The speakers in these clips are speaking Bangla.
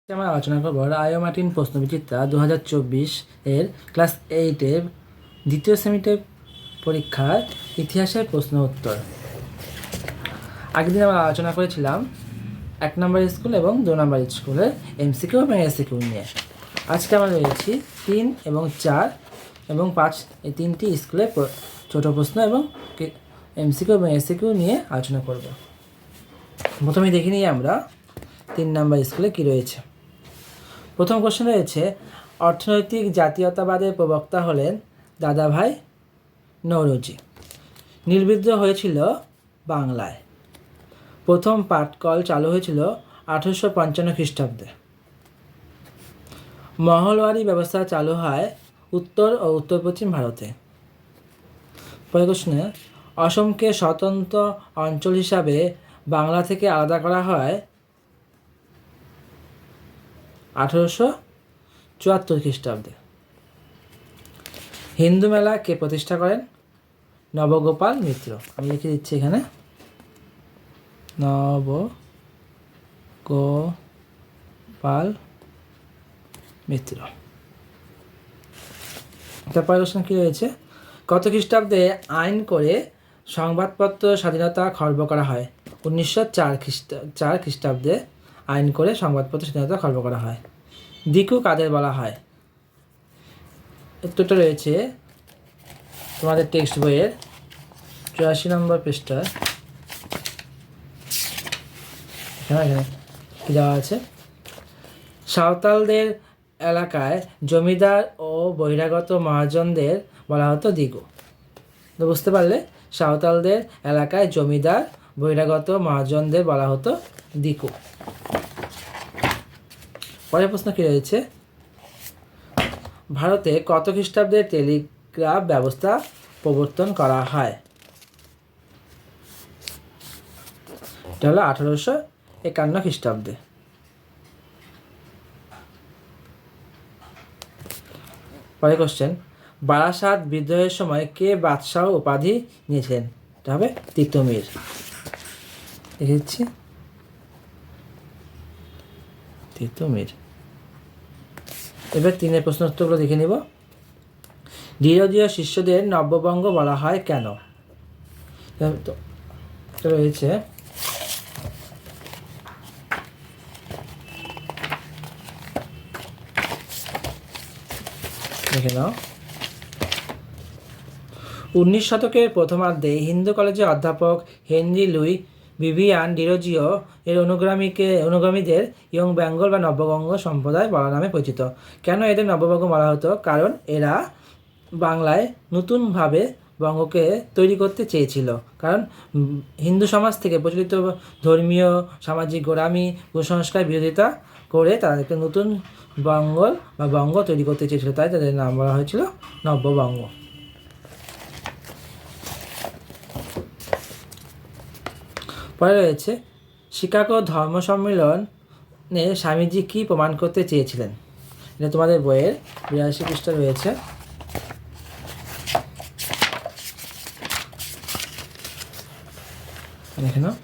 আমরা আলোচনা করব রায় মার্টিন প্রশ্নবিচিত্রা 2024 এর ক্লাস 8-এর দ্বিতীয় সেমিস্টার পরীক্ষার ইতিহাসের প্রশ্ন উত্তর। আগের দিন আমরা আলোচনা করেছিলাম 1 নম্বর স্কুল এবং 2 নম্বর স্কুলের এমসিকিউ এবং এসিকিউ নিয়ে। আজকে আমরা রয়েছি 3 এবং 4 এবং 5 এই তিনটি স্কুলের ছোট প্রশ্ন এবং এমসিকিউ এবং এসিকিউ নিয়ে আলোচনা করব। প্রথমে দেখে নিই আমরা 3 নম্বর স্কুলে কী রয়েছে। প্রথম কোশ্চেন রয়েছে, অর্থনৈতিক জাতীয়তাবাদের প্রবক্তা হলেন দাদাভাই নওরোজি। নির্বিদ্রোহ হয়েছিল বাংলায়। প্রথম পাটকল চালু হয়েছিল 1855 খ্রিস্টাব্দে। মহলওয়ারি ব্যবস্থা চালু হয় উত্তর ও উত্তর পশ্চিম ভারতে। পরের কোশ্চেনে, অসমকে স্বতন্ত্র অঞ্চল হিসাবে বাংলা থেকে আলাদা করা হয় 1874 খ্রিস্টাব্দে। হিন্দু মেলা কে প্রতিষ্ঠা করেন? নবগোপাল মিত্র। আমি লিখে দিচ্ছি এখানে, নবগোপাল মিত্র। তারপরে প্রশ্ন কী রয়েছে, কত খ্রিস্টাব্দে আইন করে সংবাদপত্র স্বাধীনতা খর্ব করা হয়? 1904 খ্রিস্টাব্দে আইন করে সংবাদপত্র স্বাধীনতা খর্ব করা হয়। দিকু কাদের বলা হয়? উত্তরটা রয়েছে তোমাদের টেক্সট বইয়ের 84 নম্বর পৃষ্ঠা। এখানে কী দেওয়া আছে, সাঁওতালদের এলাকায় জমিদার ও বহিরাগত মহাজনদের বলা হতো দিকু। তো বুঝতে পারলে, সাঁওতালদের এলাকায় জমিদার বহিরাগত মহাজনদের বলা হতো দিকু। পরের প্রশ্ন কী রয়েছে, ভারতে কত খ্রিস্টাব্দে টেলিগ্রাফ ব্যবস্থা প্রবর্তন করা হয়? এটা হলো 1851 খ্রিস্টাব্দে। পরের কোশ্চেন, বারাসাত বিদ্রোহের সময় কে বাদশাহ উপাধি নিয়েছিলেন? এটা হবে তিতুমির। দেখে দিচ্ছি, তিতুমির। এবার 3-এর প্রশ্ন উত্তরগুলো দেখে নিব। ডিরোজিও শিষ্যদের নব্যবঙ্গ বলা হয় কেন? রয়েছে দেখে নাও। 19 শতকের প্রথমার্ধে হিন্দু কলেজের অধ্যাপক হেনরি লুই ভিভিয়ান ডিরোজিও এর অনুগামীদের ইয়ং বেঙ্গল বা নব্যবঙ্গ সম্প্রদায় বলা নামে পরিচিত। কেন এদের নব্যবঙ্গ বলা হতো? কারণ এরা বাংলায় নতুনভাবে বঙ্গকে তৈরি করতে চেয়েছিল। কারণ হিন্দু সমাজ থেকে প্রচলিত ধর্মীয় সামাজিক গোড়ামি কুসংস্কার বিরোধিতা করে তারা একটা নতুন বঙ্গল বা বঙ্গ তৈরি করতে চেয়েছিল, তাই তাদের নাম বলা হয়েছিল নব্যবঙ্গ। পরে রয়েছে, শিকাগো ধর্ম সম্মেলনে স্বামীজি কী প্রমাণ করতে চেয়েছিলেন? এটা তোমাদের বইয়ের 82 পৃষ্ঠা রয়েছে। দেখে নাও।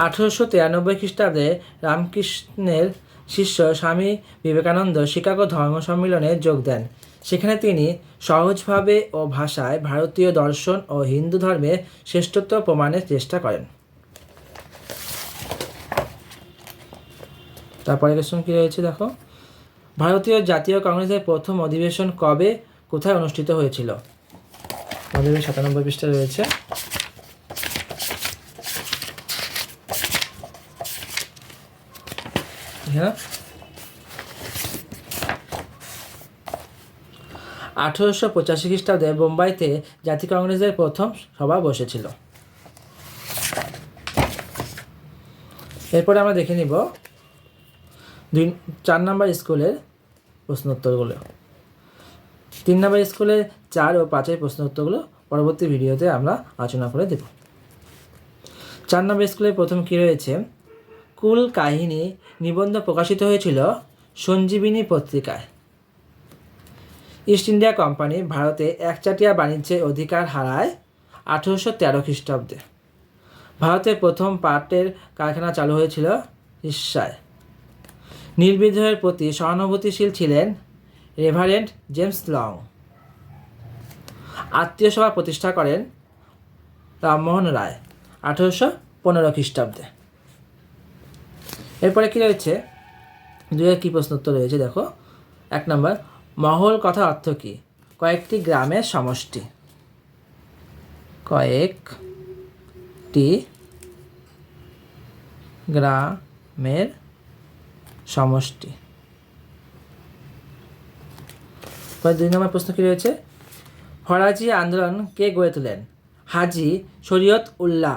1893 খ্রিস্টাব্দে রামকৃষ্ণের শিষ্য স্বামী বিবেকানন্দ শিকাগো ধর্ম সম্মেলনে যোগ দেন। সেখানে তিনি সহজভাবে ও ভাষায় ভারতীয় দর্শন ও হিন্দু ধর্মের শ্রেষ্ঠত্ব প্রমাণের চেষ্টা করেন। তারপরে কোশ্চেন কী রয়েছে দেখো, ভারতীয় জাতীয় কংগ্রেসের প্রথম অধিবেশন কবে কোথায় অনুষ্ঠিত হয়েছিল? 97 পৃষ্ঠা রয়েছে। হ্যাঁ, 1885 খ্রিস্টাব্দে বোম্বাইতে জাতীয় কংগ্রেসের প্রথম সভা বসেছিল। এরপরে আমরা দেখে নিব 4 নম্বর স্কুলের প্রশ্ন উত্তরগুলো। 3 নম্বর স্কুলের 4 ও 5-এর প্রশ্ন উত্তরগুলো পরবর্তী ভিডিওতে আমরা আলোচনা করে দেব। 4 নম্বর স্কুলের প্রথম কী রয়েছে, কুল কাহিনী নিবন্ধ প্রকাশিত হয়েছিল সঞ্জীবিনী পত্রিকায়। ইস্ট ইন্ডিয়া কোম্পানি ভারতে একচাটিয়া বাণিজ্যের অধিকার হারায় 1813 খ্রিস্টাব্দে। ভারতের প্রথম পাটের কারখানা চালু হয়েছিল উড়িষ্যায়। নীল বিদ্রোহের প্রতি সহানুভূতিশীল ছিলেন রেভারেন্ড জেমস লং। আত্মীয় সভা প্রতিষ্ঠা করেন রামমোহন রায় 1815 খ্রিস্টাব্দে। এরপরে কী রয়েছে, দুয়ের কী প্রশ্ন উত্তর রয়েছে দেখো। 1 নম্বর, মহল কথার অর্থ কী? কয়েকটি গ্রামের সমষ্টি। কয়েকটি গ্রামের সমষ্টি। 2 নম্বর প্রশ্ন কী রয়েছে, ফরাজি আন্দোলন কে গড়ে তোলেন? হাজী শরীয়ত উল্লাহ।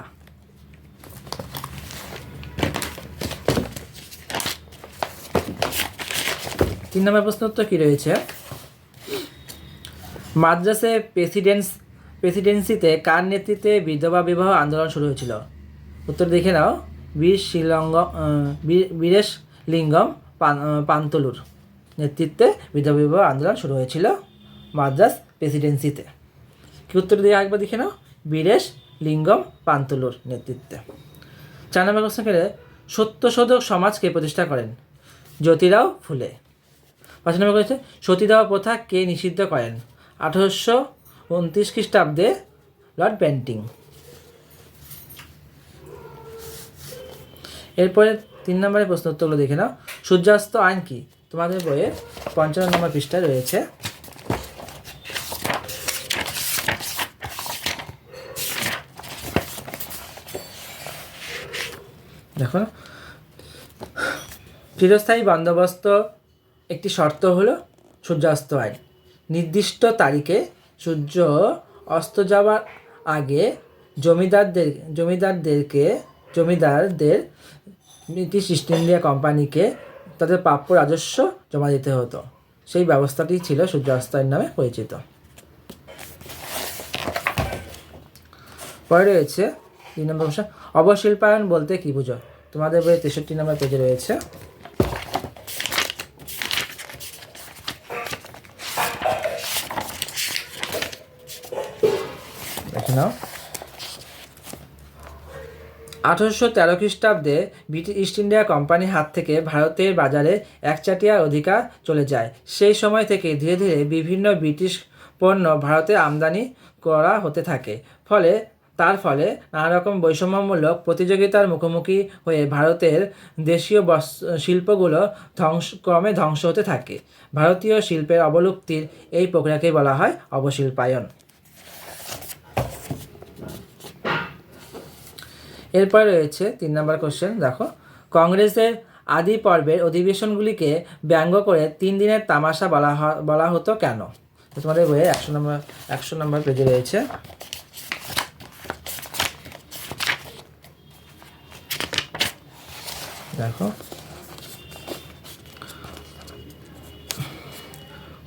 3 নম্বর প্রশ্ন উত্তর কী রয়েছে, মাদ্রাসে প্রেসিডেন্সিতে কার নেতৃত্বে বিধবা বিবাহ আন্দোলন শুরু হয়েছিল? উত্তর দেখে নাও, বীরেশ লিঙ্গম পান্তলুর নেতৃত্বে বিধবা বিবাহ আন্দোলন শুরু হয়েছিল মাদ্রাস প্রেসিডেন্সিতে। কি উত্তর দিয়ে একবার দেখে নাও, বীরেশ লিঙ্গম পান্তলুর নেতৃত্বে। 4 নম্বর প্রশ্ন করে, সত্যশোধক সমাজকে প্রতিষ্ঠা করেন? জ্যোতিরাও ফুলে। 5 নম্বর করেছে, সতীদাহ প্রথা কে নিষিদ্ধ করেন? 1829 খ্রিস্টাব্দে লর্ড বেন্টিং। এরপরে 3 নম্বরের প্রশ্ন উত্তরগুলো দেখে নাও। সূর্যাস্ত আইন কি? তোমাদের বইয়ে 55 নম্বর পৃষ্ঠায় রয়েছে। দেখো, চিরস্থায়ী বন্দোবস্ত একটি শর্ত হলো সূর্যাস্ত আইন। নির্দিষ্ট তারিখে সূর্য অস্ত যাওয়ার আগে জমিদারদের ব্রিটিশ ইস্ট ইন্ডিয়া কোম্পানিকে তাদের প্রাপ্য রাজস্ব জমা দিতে হতো। সেই ব্যবস্থাটি ছিল সূর্যাস্ত আইন নামে পরিচিত। পরে রয়েছে 3 নম্বর প্রশ্ন, অবশিল্পায়ন বলতে কী বুঝো? তোমাদের বইয়ে 63 নম্বর পেজে রয়েছে। দেখে নাও। 1813 খ্রিস্টাব্দে ব্রিটিশ ইস্ট ইন্ডিয়া কোম্পানির হাত থেকে ভারতের বাজারে একচাটিয়ার অধিকার চলে যায়। সেই সময় থেকে ধীরে ধীরে বিভিন্ন ব্রিটিশ পণ্য ভারতে আমদানি করা হতে থাকে। তার ফলে নানা রকম বৈষম্যমূলক প্রতিযোগিতার মুখোমুখি হয়ে ভারতের দেশীয় শিল্পগুলো ক্রমে ধ্বংস হতে থাকে। ভারতীয় শিল্পের অবলুপ্তির এই প্রক্রিয়াকে বলা হয় অবশিল্পায়ন। এরপরে রয়েছে 3 নম্বর কোশ্চেন, দেখো। কংগ্রেসের আদি পর্বের অধিবেশনগুলিকে ব্যঙ্গ করে 3 দিনের তামাশা বলা হতো কেন? তোমাদের বইয়ে 100 নম্বর পেজে রয়েছে। দেখো,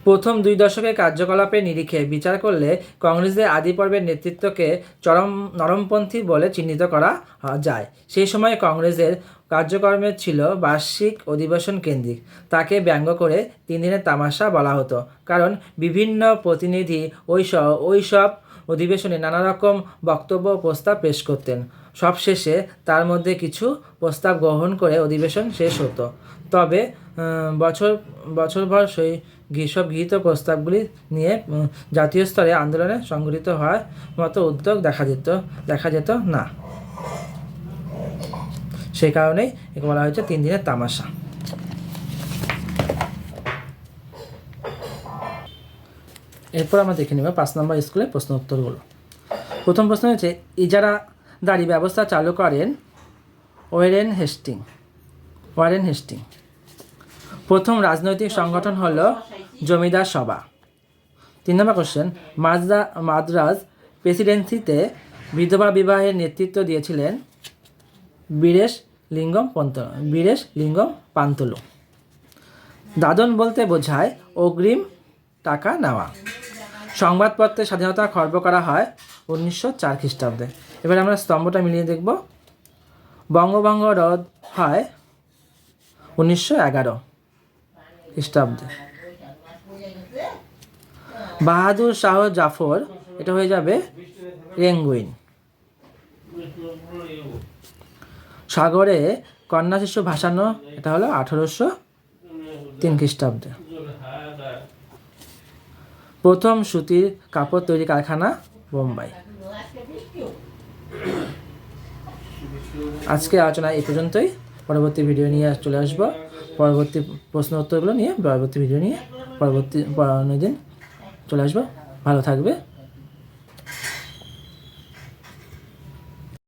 প্রথম 2 দশকের কার্যকলাপের নিরিখে বিচার করলে কংগ্রেসের আদি পর্বের নেতৃত্বকে নরমপন্থী বলে চিহ্নিত করা যায়। সেই সময় কংগ্রেসের কার্যক্রমের ছিল বার্ষিক অধিবেশন কেন্দ্রিক। তাকে ব্যঙ্গ করে 3 দিনের তামাশা বলা হতো, কারণ বিভিন্ন প্রতিনিধি ওই সব অধিবেশনে নানা রকম বক্তব্য প্রস্তাব পেশ করতেন। সবশেষে তার মধ্যে কিছু প্রস্তাব গ্রহণ করে অধিবেশন শেষ হতো। তবে বছরভর সব গৃহীত প্রস্তাবগুলি নিয়ে জাতীয় স্তরে আন্দোলনে সংগঠিত হওয়ার মতো উদ্যোগ দেখা যেত না। সেই কারণেই একে বলা হয়েছে 3 দিনের তামাশা। এরপর আমরা দেখে নেব 5 নম্বর স্কুলের প্রশ্ন উত্তরগুলো। প্রথম প্রশ্ন হচ্ছে, ইজারাদারি ব্যবস্থা চালু করেন ওয়ারেন হেস্টিং। প্রথম রাজনৈতিক সংগঠন হলো জমিদার সভা। 3 নম্বর কোশ্চেন, মাদ্রাজ প্রেসিডেন্সিতে বিধবা বিবাহের নেতৃত্ব দিয়েছিলেন বীরেশ লিঙ্গম পান্তলু। দাদন বলতে বোঝায় অগ্রিম টাকা নেওয়া। সংবাদপত্রের স্বাধীনতা খর্ব করা হয় 1904 খ্রিস্টাব্দে। এবার আমরা স্তম্ভটা মিলিয়ে দেখব। বঙ্গভঙ্গ রদ হয় 1911 খ্রিস্টাব্দে। বাহাদুর শাহ জাফর, এটা হয়ে যাবে রেঙ্গুইন। সাগরে কন্যা শিশু ভাসানো, এটা হলো 1892 3 খ্রিস্টাব্দে। প্রথম সুতির কাপড় তৈরি কারখানা বোম্বাই। আজকে আলোচনা এই পর্যন্তই। পরবর্তী ভিডিও নিয়ে চলে আসবো, পরবর্তী প্রশ্ন উত্তরগুলো নিয়ে পরবর্তী ভিডিও নিয়ে পরবর্তী দিন চলে আসবো। ভালো থাকবে।